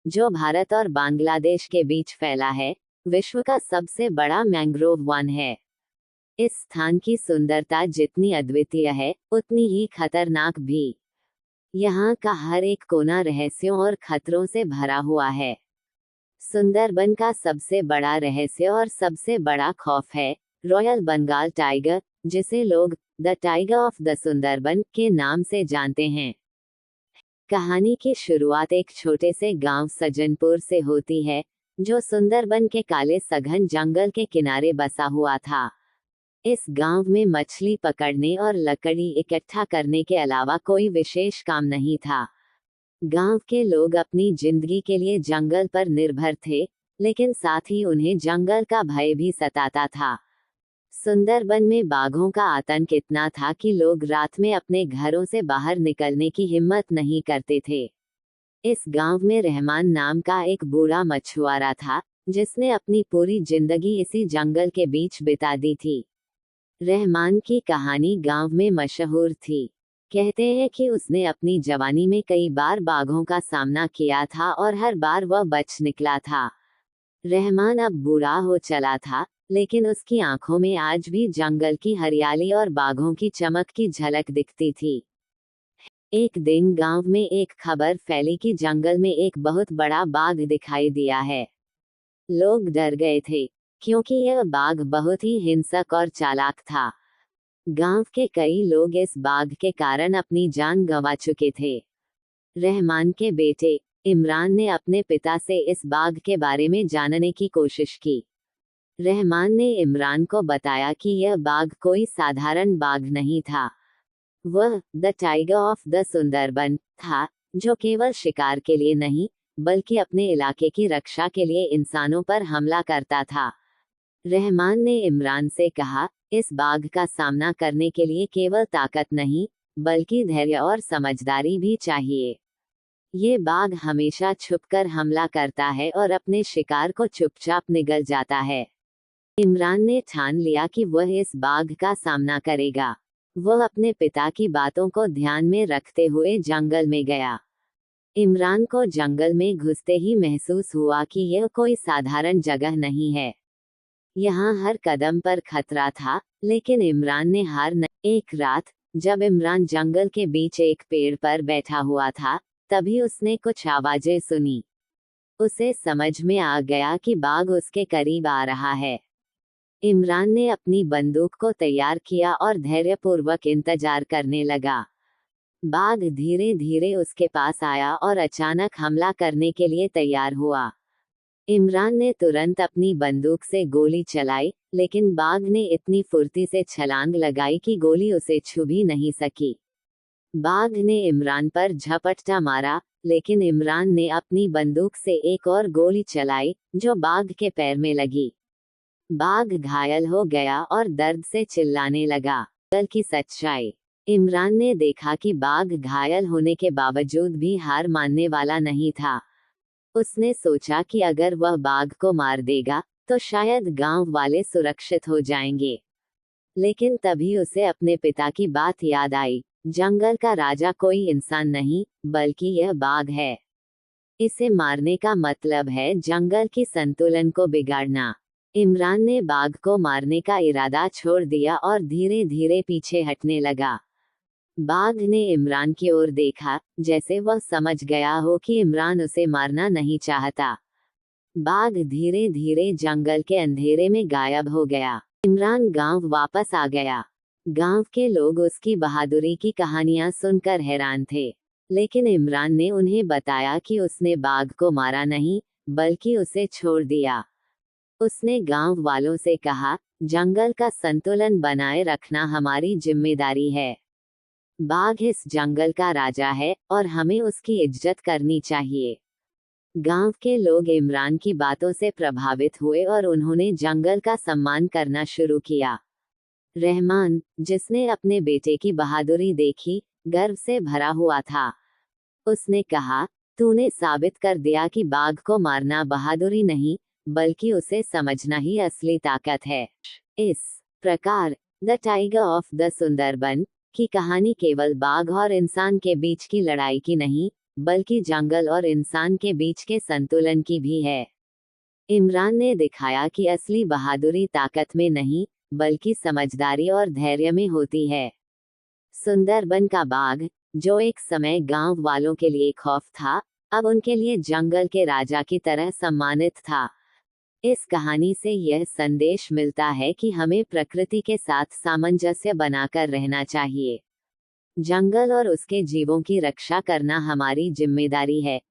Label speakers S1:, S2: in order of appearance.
S1: जो भारत और बांग्लादेश के बीच फैला है, विश्व का सबसे बड़ा मैंग्रोव वन है। इस स्थान की सुंदरता जितनी अद्वितीय है, उतनी ही खतरनाक भी। यहाँ का हर एक कोना रहस्यों और खतरों से भरा हुआ है। सुंदरबन का सबसे बड़ा रहस्य और सबसे बड़ा खौफ है रॉयल बंगाल टाइगर, जिसे लोग the tiger of the Sundarban के नाम से जानते हैं। कहानी की शुरुआत एक छोटे से गांव सज्जनपुर से होती है, जो सुंदरबन के काले सघन जंगल के किनारे बसा हुआ था। इस गांव में मछली पकड़ने और लकड़ी इकट्ठा करने के अलावा कोई विशेष काम नहीं था। गांव के लोग अपनी जिंदगी के लिए जंगल पर निर्भर थे, लेकिन साथ ही उन्हें जंगल का भय भी सताता था। सुंदरबन में बाघों का आतंक इतना था कि लोग रात में अपने घरों से बाहर निकलने की हिम्मत नहीं करते थे। इस गांव में रहमान नाम का एक बूढ़ा मछुआरा था, जिसने अपनी पूरी जिंदगी इसी जंगल के बीच बिता दी थी। रहमान की कहानी गांव में मशहूर थी। कहते हैं कि उसने अपनी जवानी में कई बार बाघों का सामना किया था और हर बार वह बच निकला था। रहमान अब बूढ़ा हो चला था, लेकिन उसकी आंखों में आज भी जंगल की हरियाली और बाघों की चमक की झलक दिखती थी। एक दिन गांव में एक खबर फैली कि जंगल में एक बहुत बड़ा बाघ दिखाई दिया है। लोग डर गए थे, क्योंकि यह बाघ बहुत ही हिंसक और चालाक था। गांव के कई लोग इस बाघ के कारण अपनी जान गंवा चुके थे। रहमान के बेटे इमरान ने अपने पिता से इस बाघ के बारे में जानने की कोशिश की। रहमान ने इमरान को बताया कि यह बाघ कोई साधारण बाघ नहीं था। वह the tiger of the Sundarban था, जो केवल शिकार के लिए नहीं, बल्कि अपने इलाके की रक्षा के लिए इंसानों पर हमला करता था। रहमान ने इमरान से कहा, इस बाघ का सामना करने के लिए केवल ताकत नहीं, बल्कि धैर्य और समझदारी भी चाहिए। ये बाघ हमेशा छुपकर हमला करता है और अपने शिकार को चुपचाप निगल जाता है। इमरान ने ठान लिया कि वह इस बाघ का सामना करेगा। वह अपने पिता की बातों को ध्यान में रखते हुए जंगल में गया। इमरान को जंगल में घुसते ही महसूस हुआ कि यह कोई साधारण जगह नहीं है। यहाँ हर कदम पर खतरा था, लेकिन इमरान ने हार नहीं। एक रात, जब इमरान जंगल के बीच एक पेड़ पर बैठा हुआ था, तभी उसने कुछ आवाजें सुनी। उसे समझ में आ गया कि बाघ उसके करीब आ रहा है। इमरान ने अपनी बंदूक को तैयार किया और धैर्यपूर्वक इंतजार करने लगा। बाघ धीरे धीरे उसके पास आया और अचानक हमला करने के लिए तैयार हुआ। इमरान ने तुरंत अपनी बंदूक से गोली चलाई, लेकिन बाघ ने इतनी फुर्ती से छलांग लगाई कि गोली उसे छू भी नहीं सकी। बाघ ने इमरान पर झपट्टा मारा, लेकिन इमरान ने अपनी बंदूक से एक और गोली चलाई, जो बाघ के पैर में लगी। बाघ घायल हो गया और दर्द से चिल्लाने लगा। कल की सच्चाई। इमरान ने देखा कि बाघ घायल होने के बावजूद भी हार मानने वाला नहीं था। उसने सोचा कि अगर वह बाघ को मार देगा, तो शायद गांव वाले सुरक्षित हो जाएंगे। लेकिन तभी उसे अपने पिता की बात याद आई, जंगल का राजा कोई इंसान नहीं, बल्कि यह बाघ है। इसे मारने का मतलब है जंगल की संतुलन को बिगाड़ना। इमरान ने बाघ को मारने का इरादा छोड़ दिया और धीरे धीरे पीछे हटने लगा। बाघ ने इमरान की ओर देखा, जैसे वह समझ गया हो कि इमरान उसे मारना नहीं चाहता। बाघ धीरे धीरे जंगल के अंधेरे में गायब हो गया। इमरान गांव वापस आ गया। गांव के लोग उसकी बहादुरी की कहानियां सुनकर हैरान थे, लेकिन इमरान ने उन्हें बताया कि उसने बाघ को मारा नहीं, बल्कि उसे छोड़ दिया। उसने गांव वालों से कहा, जंगल का संतुलन बनाए रखना हमारी जिम्मेदारी है। बाघ इस जंगल का राजा है और हमें उसकी इज्जत करनी चाहिए। गांव के लोग इमरान की बातों से प्रभावित हुए और उन्होंने जंगल का सम्मान करना शुरू किया। रहमान, जिसने अपने बेटे की बहादुरी देखी, गर्व से भरा हुआ था। उसने कहा, तूने साबित कर दिया कि बाघ को मारना बहादुरी नहीं, बल्कि उसे समझना ही असली ताकत है। इस प्रकार the tiger of the Sundarban की कहानी केवल बाघ और इंसान के बीच की लड़ाई की नहीं, बल्कि जंगल और इंसान के बीच के संतुलन की भी है। इमरान ने दिखाया कि असली बहादुरी ताकत में नहीं, बल्कि समझदारी और धैर्य में होती है। सुंदरबन का बाघ, जो एक समय गांव वालों के लिए खौफ था, अब उनके लिए जंगल के राजा की तरह सम्मानित था। इस कहानी से यह संदेश मिलता है कि हमें प्रकृति के साथ सामंजस्य बनाकर रहना चाहिए। जंगल और उसके जीवों की रक्षा करना हमारी जिम्मेदारी है,